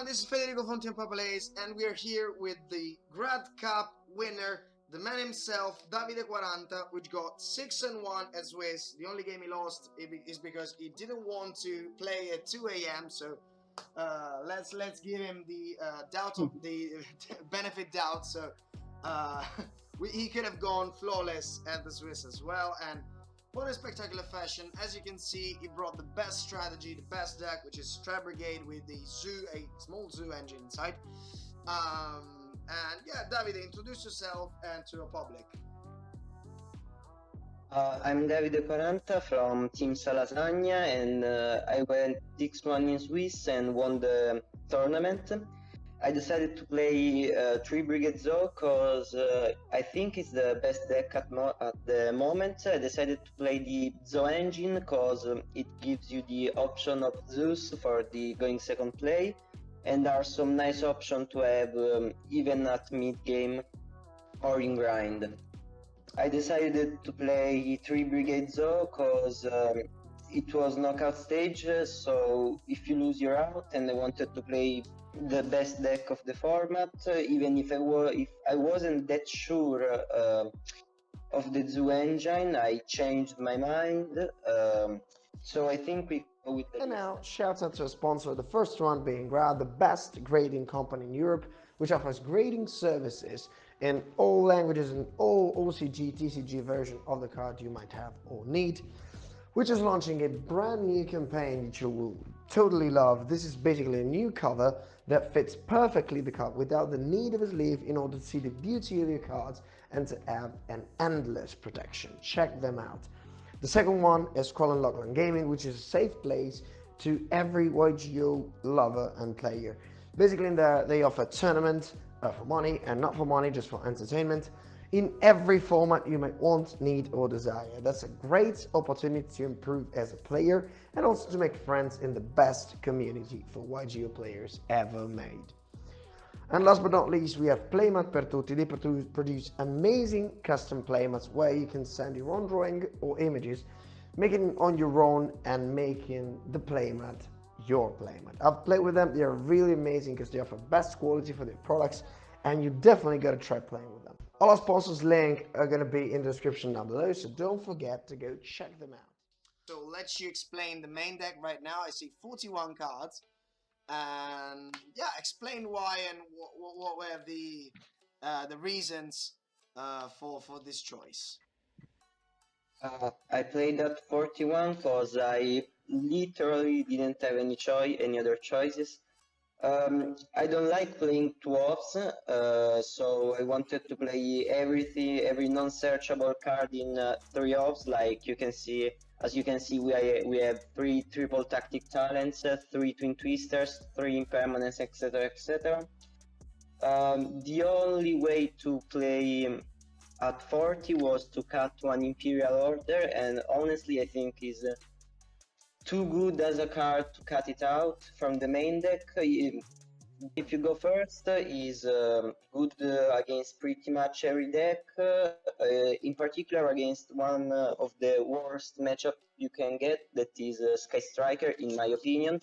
this is Federico from Team Plays, and we are here with the GRAAD Cup winner, the man himself, Davide Quaranta, which got 6-1 at Swiss. The only game he lost is because he didn't want to play at 2 a.m. So let's give him the doubt of the benefit doubt. So he could have gone flawless at the Swiss as well, and what a spectacular fashion. As you can see, he brought the best strategy, the best deck, which is Tri-Brigade with the zoo, a small zoo engine inside. And yeah, Davide, introduce yourself and to the public. I'm Davide Quaranta from Team Salasagna, and I went 6-1 in Swiss and won the tournament. I decided to play Tri-Brigade because I think it's the best deck at the moment. I decided to play the Zoo engine because it gives you the option of Zeus for the going second play, and there are some nice options to have even at mid game or in grind. I decided to play Tri-Brigade Zoo because it was knockout stage, so if you lose you're out, and I wanted to play the best deck of the format, even if I wasn't that sure of the Zoo engine. I changed my mind, so I think we go with the And now, shout out to a sponsor, the first one being GRAAD, the best grading company in Europe, which offers grading services in all languages and all OCG, TCG version of the card you might have or need, which is launching a brand new campaign that you will totally love. This is basically a new cover that fits perfectly the card without the need of a sleeve in order to see the beauty of your cards and to have an endless protection. Check them out. The second one is ScrollandLock Gaming, which is a safe place to every YGO lover and player. Basically in there they offer tournaments for money and not for money, just for entertainment, in every format you might want, need or desire. That's a great opportunity to improve as a player and also to make friends in the best community for YGO players ever made. And last but not least, we have PLAYMAT per TUTTI. They produce amazing custom playmats where you can send your own drawing or images, making it on your own and making the playmat your playmat. I've played with them. They're really amazing because they offer best quality for their products, and you definitely got to try playing with them. All our sponsors' link are going to be in the description down below, so don't forget to go check them out. So let's you explain the main deck right now. I see 41 cards, and yeah, explain why and what were the reasons for this choice. I played at 41 because I literally didn't have any other choices. I don't like playing 2-offs, so I wanted to play every non-searchable card in 3-offs. Like you can see, as you can see, we have 3 triple tactic talents, 3 twin twisters, 3 impermanence, etc., etc. The only way to play at 40 was to cut one Imperial Order, and honestly I think is too good as a card to cut it out from the main deck. If you go first, is good against pretty much every deck, in particular against one of the worst matchup you can get, that is Sky Striker, in my opinion,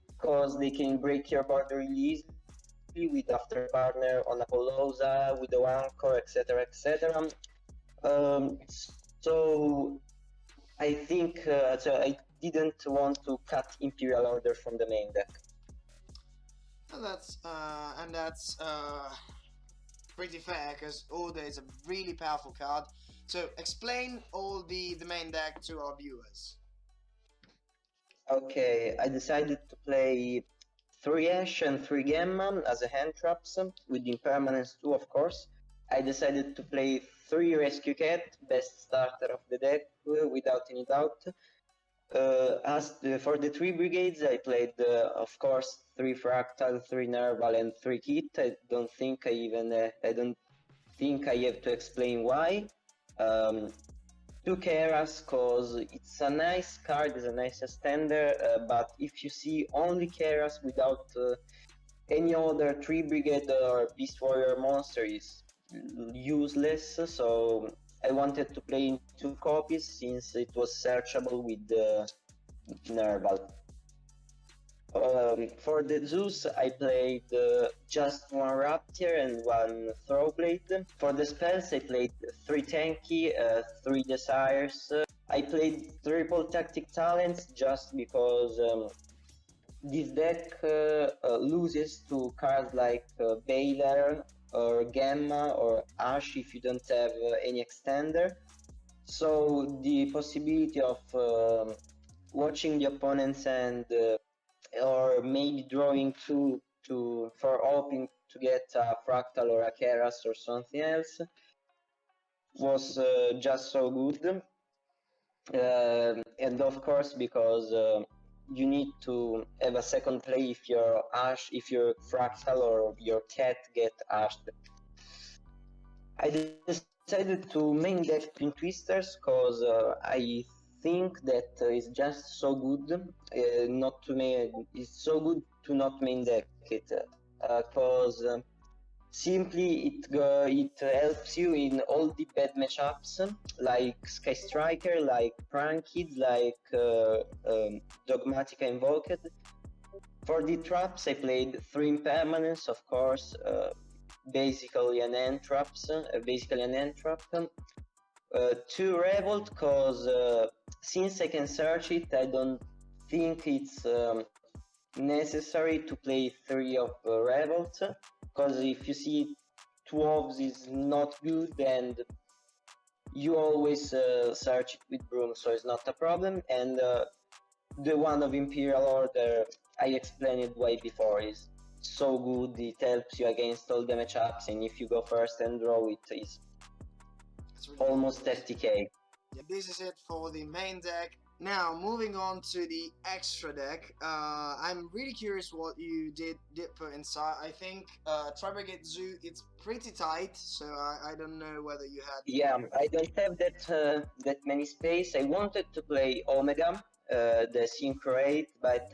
because they can break your board really easily with After Partner on Apollousa, with the Wanko, etc., etc. So I think I didn't want to cut Imperial Order from the main deck. And that's pretty fair, because Order is a really powerful card. So explain all the main deck to our viewers. Okay, I decided to play 3 Ash and 3 Gamma as a hand traps, with Impermanence 2 of course. I decided to play 3 Rescue Cat, best starter of the deck without any doubt. For the 3 brigades, I played of course 3 Fractal, 3 Nerval and 3 Kit. I don't think I have to explain why. 2 Keras, cause it's a nice card, it's a nice extender, but if you see only Keras without any other 3 brigade or Beast Warrior monster, is useless, so I wanted to play in 2 copies since it was searchable with Nerval. For the Zeus, I played just one Raptor and one Throwblade. For the spells, I played 3 Tanky, 3 Desires. I played triple Tactic Talents just because this deck loses to cards like Baylor or Gamma or Ash if you don't have any extender. So the possibility of watching the opponent's hand or maybe drawing two for hoping to get a Fractal or a Keras or something else was just so good. And of course, because you need to have a second play if your Ash, if your Fractal or your Cat get Ashed. I decided to main deck Twin Twisters because I think that it's just so good not to main. It's so good to not main deck it because simply it helps you in all the bad matchups like Sky Striker, like Prankid, like Dogmatica Invoked. For the traps, I played 3 Impermanence, of course, basically an end trap, 2 Revolt, cause since I can search it, I don't think it's necessary to play 3 of Revolt, cause if you see 2 Orbs is not good and you always search it with Broom, so it's not a problem. And the one of Imperial Order, I explained it way before, is so good, it helps you against all the matchups, and if you go first and draw it, is really almost good. 50k. Yeah, this is it for the main deck. Now, moving on to the extra deck, I'm really curious what you did put inside. I think Tri-Brigade Zoo, it's pretty tight, so I don't know whether you had... Yeah, I don't have that many space. I wanted to play Omega, the Synchro 8, but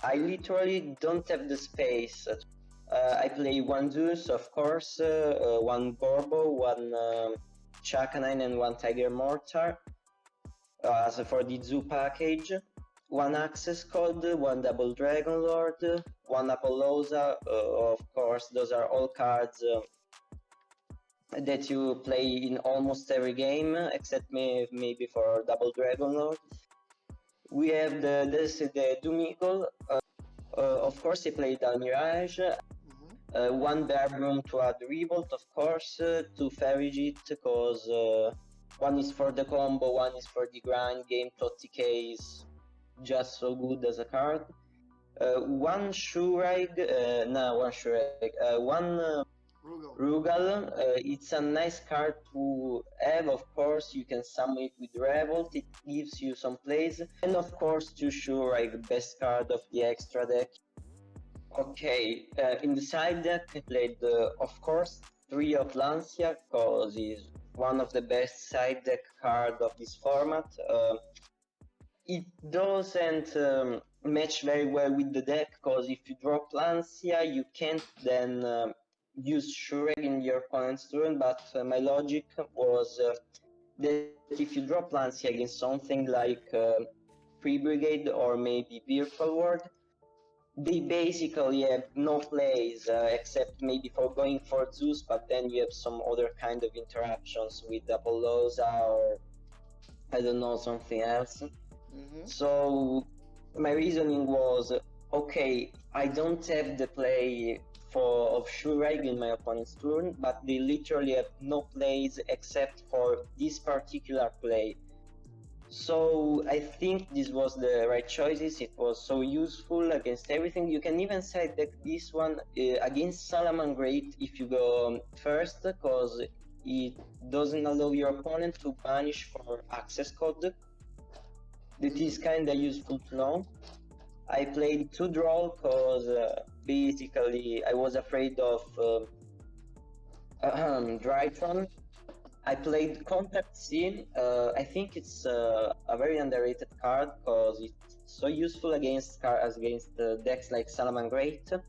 I literally don't have the space. I play 1 Zeus, of course, 1 Gorbo, 1 Chakanine and 1 Tiger Mortar. As for the Zoo package, 1 Access Code, 1 Double Dragon Lord, 1 Apollousa, of course, those are all cards that you play in almost every game, except maybe for Double Dragon Lord. We have the Doom Eagle, of course I played Mirage, 1 Bearbroom to add Revolt, of course, 2 Ferrigit, because 1 is for the combo, 1 is for the grind game. TUTTI is just so good as a card. 1 Shurag, one Rugal. It's a nice card to have, of course. You can summon it with Revolt, it gives you some plays. And of course, 2 Shurag, best card of the extra deck. Okay, in the side deck I played, of course, 3 of Lancia, because he's one of the best side deck card of this format. It doesn't match very well with the deck, because if you drop Lancia, you can't then use Shurag in your opponent's turn, but my logic was that if you drop Lancia against something like Tri-Brigade or maybe Virtual Ward, they basically have no plays except maybe for going for Zeus, but then you have some other kind of interactions with Apollousa or I don't know, something else. So my reasoning was, okay, I don't have the play of Shurag in my opponent's turn, but they literally have no plays except for this particular play. So I think this was the right choices. It was so useful against everything. You can even side deck this one against Salamangreat if you go first, because it doesn't allow your opponent to banish for access code. That is kinda useful to know. I played 2 draw because basically I was afraid of Drytron. I played Contact Scene. I think it's a very underrated card because it's so useful against decks like Salamangreat.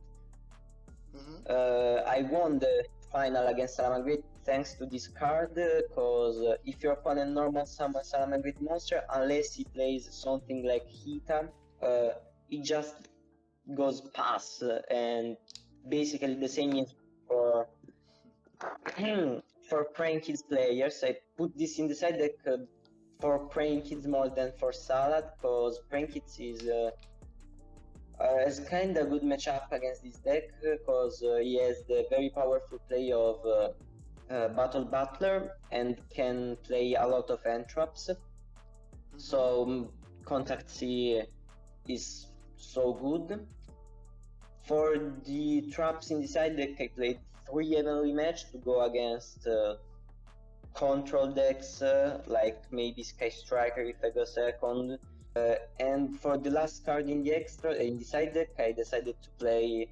I won the final against Salamangreat thanks to this card, because if your opponent normal summons Salamangreat monster, unless he plays something like Hita, it just goes pass, and basically the same is for for praying kids players. I put this in the side deck for praying kids more than for salad, because praying kids is kind of good matchup against this deck, because he has the very powerful play of Battle Butler and can play a lot of entraps. So Contact C is so good. For the traps in the side deck, I played 3 Heavenly Match to go against control decks, like maybe Sky Striker if I go second. And for the last card in the side deck, I decided to play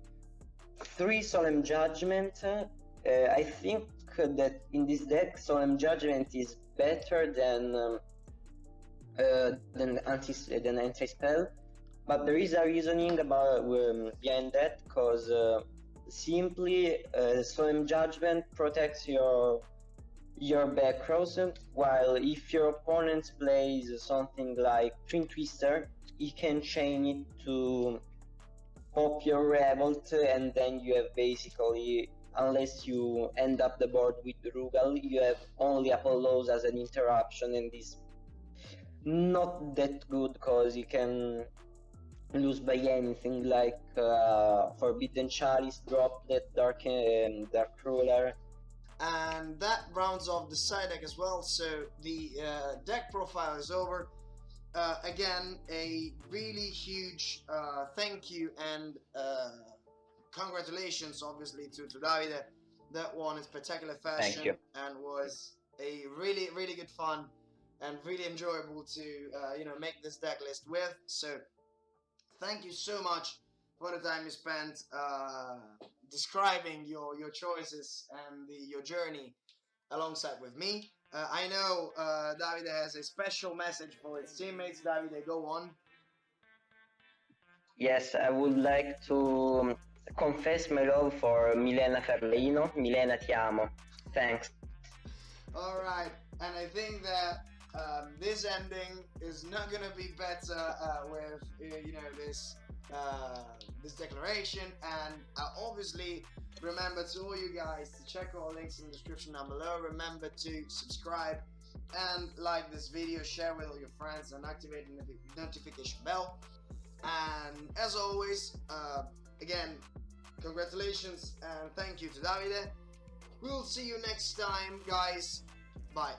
3 Solemn Judgment. I think that in this deck, Solemn Judgment is better than anti-spell, but there is a reasoning about behind that, because simply Solemn Judgment protects your back rows, while if your opponent plays something like Twin Twister, he can chain it to pop your Revolt, and then you have basically, unless you end up the board with Rugal, you have only Apollos as an interruption, and this not that good, because you can lose by anything like Forbidden Chalice, Droplet, Dark Ruler. And that rounds off the side deck as well. So the deck profile is over. Again, a really huge thank you and congratulations, obviously, to Davide. That won in spectacular fashion. Thank you. And was a really good fun and really enjoyable to make this deck list with. So thank you so much for the time you spent describing your choices and your journey alongside with me. I know Davide has a special message for his teammates. Davide, go on. Yes, I would like to confess my love for Milena Ferleino. Milena, ti amo. Thanks. All right, and I think that this ending is not gonna be better with this declaration. And obviously, remember to all you guys to check all links in the description down below. Remember to subscribe and like this video, share with all your friends, and activate the notification bell. And as always, again, congratulations and thank you to Davide. We'll see you next time, guys. Bye.